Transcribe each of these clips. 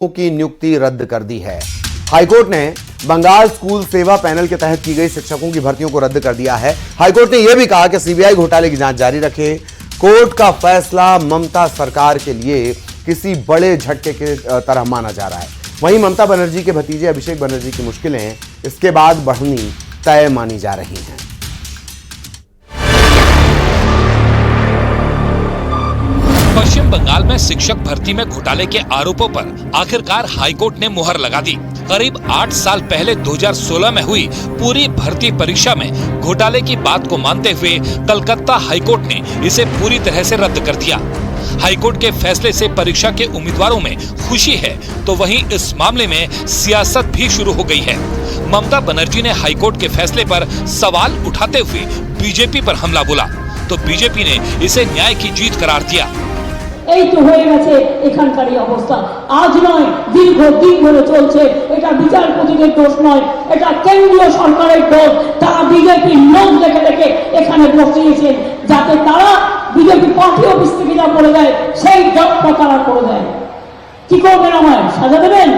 की नियुक्ति रद्द कर दी है। हाईकोर्ट ने बंगाल स्कूल सेवा पैनल के तहत की गई शिक्षकों की भर्तियों को रद्द कर दिया है। हाईकोर्ट ने यह भी कहा कि सीबीआई घोटाले की जांच जारी रखे। कोर्ट का फैसला ममता सरकार के लिए किसी बड़े झटके की तरह माना जा रहा है। वहीं ममता बनर्जी के भतीजे अभिषेक बनर्जी की मुश्किलें इसके बाद बढ़नी तय मानी जा रही हैं। पश्चिम बंगाल में शिक्षक भर्ती में घोटाले के आरोपों पर आखिरकार हाईकोर्ट ने मुहर लगा दी। करीब 8 साल पहले 2016 में हुई पूरी भर्ती परीक्षा में घोटाले की बात को मानते हुए कलकत्ता हाईकोर्ट ने इसे पूरी तरह से रद्द कर दिया। हाईकोर्ट के फैसले से परीक्षा के उम्मीदवारों में खुशी है, तो वहीं इस मामले में सियासत भी शुरू हो गई है। ममता बनर्जी ने हाईकोर्ट के फैसले पर सवाल उठाते हुए बीजेपी पर हमला बोला, तो बीजेपी ने इसे न्याय की जीत करार दिया। এই তো হয়ে গেছে এখানকারই অবস্থা। আজ নয়, দীর্ঘদিন ধরে চলছে। এটা বিচারপতিদের দোষ নয়, এটা কেন্দ্রীয় সরকারের দোষ। তারা বিজেপির লোক দেখে দেখে এখানে বসিয়েছেন, যাতে তারা বিজেপি পার্টি অফিস থেকে যা করে দেয় সেই জবটা তারা করে দেয়। কি করবেন? আমায় সাজা দেবেন,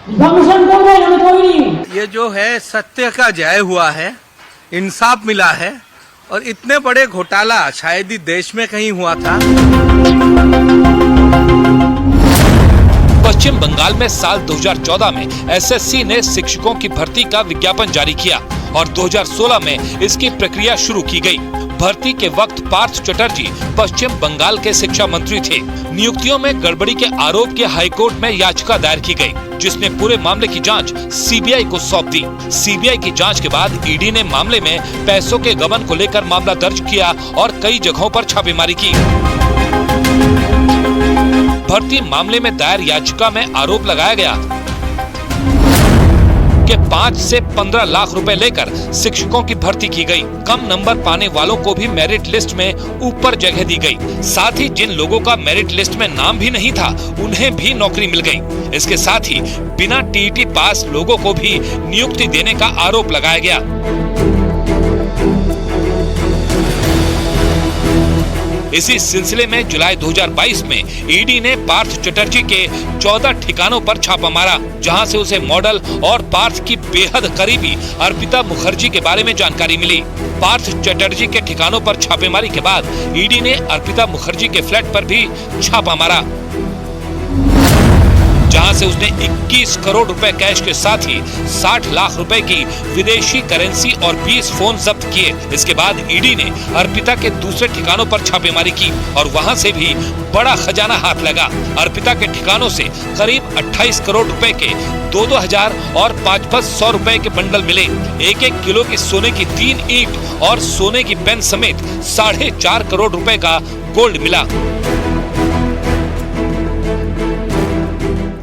ডিফামেশন করবেন? আমি তৈরি। ये जो है सत्य का जय हुआ है, इंसाफ मिला है और इतने बड़े घोटाला शायद ही देश में कहीं हुआ था। पश्चिम बंगाल में साल 2014 में एसएससी ने शिक्षकों की भर्ती का विज्ञापन जारी किया और 2016 में इसकी प्रक्रिया शुरू की गई। भर्ती के वक्त पार्थ चटर्जी पश्चिम बंगाल के शिक्षा मंत्री थे। नियुक्तियों में गड़बड़ी के आरोप के हाईकोर्ट में याचिका दायर की गई, जिसने पूरे मामले की जांच सीबीआई को सौंप दी। सीबीआई की जांच के बाद ईडी ने मामले में पैसों के गबन को लेकर मामला दर्ज किया और कई जगहों पर छापेमारी की। भर्ती मामले में दायर याचिका में आरोप लगाया गया कि 5 से 15 लाख रुपए लेकर शिक्षकों की भर्ती की गई। कम नंबर पाने वालों को भी मेरिट लिस्ट में ऊपर जगह दी गई। साथ ही जिन लोगों का मेरिट लिस्ट में नाम भी नहीं था, उन्हें भी नौकरी मिल गई। इसके साथ ही बिना टीईटी पास लोगों को भी नियुक्ति देने का आरोप लगाया गया। इसी सिलसिले में जुलाई 2022 में ईडी ने पार्थ चटर्जी के 14 ठिकानों पर छापा मारा, जहां से उसे मॉडल और पार्थ की बेहद करीबी अर्पिता मुखर्जी के बारे में जानकारी मिली। पार्थ चटर्जी के ठिकानों पर छापेमारी के बाद ईडी ने अर्पिता मुखर्जी के फ्लैट पर भी छापा मारा, जहां से उसने 21 करोड़ रुपए कैश के साथ ही 60 लाख रुपए की विदेशी करेंसी और 20 फोन जब्त किए। इसके बाद ईडी ने अर्पिता के दूसरे ठिकानों पर छापेमारी की और वहां से भी बड़ा खजाना हाथ लगा। अर्पिता के ठिकानों से करीब 28 करोड़ रुपए के 2-2 हजार और 500 रुपए के बंडल मिले। 1-1 किलो की सोने की 3 ईंट और सोने की पेन समेत 4.5 करोड़ रुपए का गोल्ड मिला।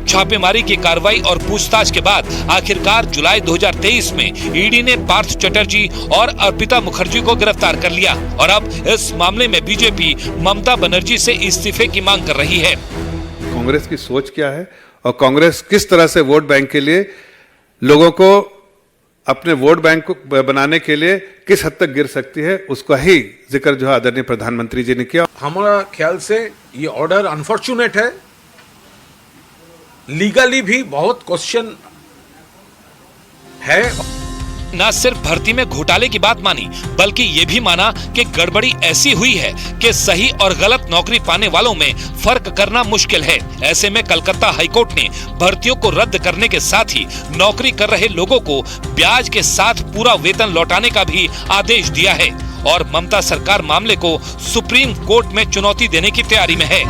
छापेमारी की कार्रवाई और पूछताछ के बाद आखिरकार जुलाई 2023 में ईडी ने पार्थ चटर्जी और अर्पिता मुखर्जी को गिरफ्तार कर लिया और अब इस मामले में बीजेपी ममता बनर्जी से इस्तीफे की मांग कर रही है। कांग्रेस की सोच क्या है और कांग्रेस किस तरह से वोट बैंक के लिए लोगों को अपने वोट बैंक को बनाने के लिए किस हद तक गिर सकती है, उसका ही जिक्र जो है आदरणीय प्रधानमंत्री जी ने किया। हमारा ख्याल से ये ऑर्डर अनफॉर्चुनेट है, लीगली भी बहुत क्वेश्चन है। न सिर्फ भर्ती में घोटाले की बात मानी, बल्कि ये भी माना कि गड़बड़ी ऐसी हुई है कि सही और गलत नौकरी पाने वालों में फर्क करना मुश्किल है। ऐसे में कलकत्ता हाईकोर्ट ने भर्तियों को रद्द करने के साथ ही नौकरी कर रहे लोगों को ब्याज के साथ पूरा वेतन लौटाने का भी आदेश दिया है और ममता सरकार मामले को सुप्रीम कोर्ट में चुनौती देने की तैयारी में है।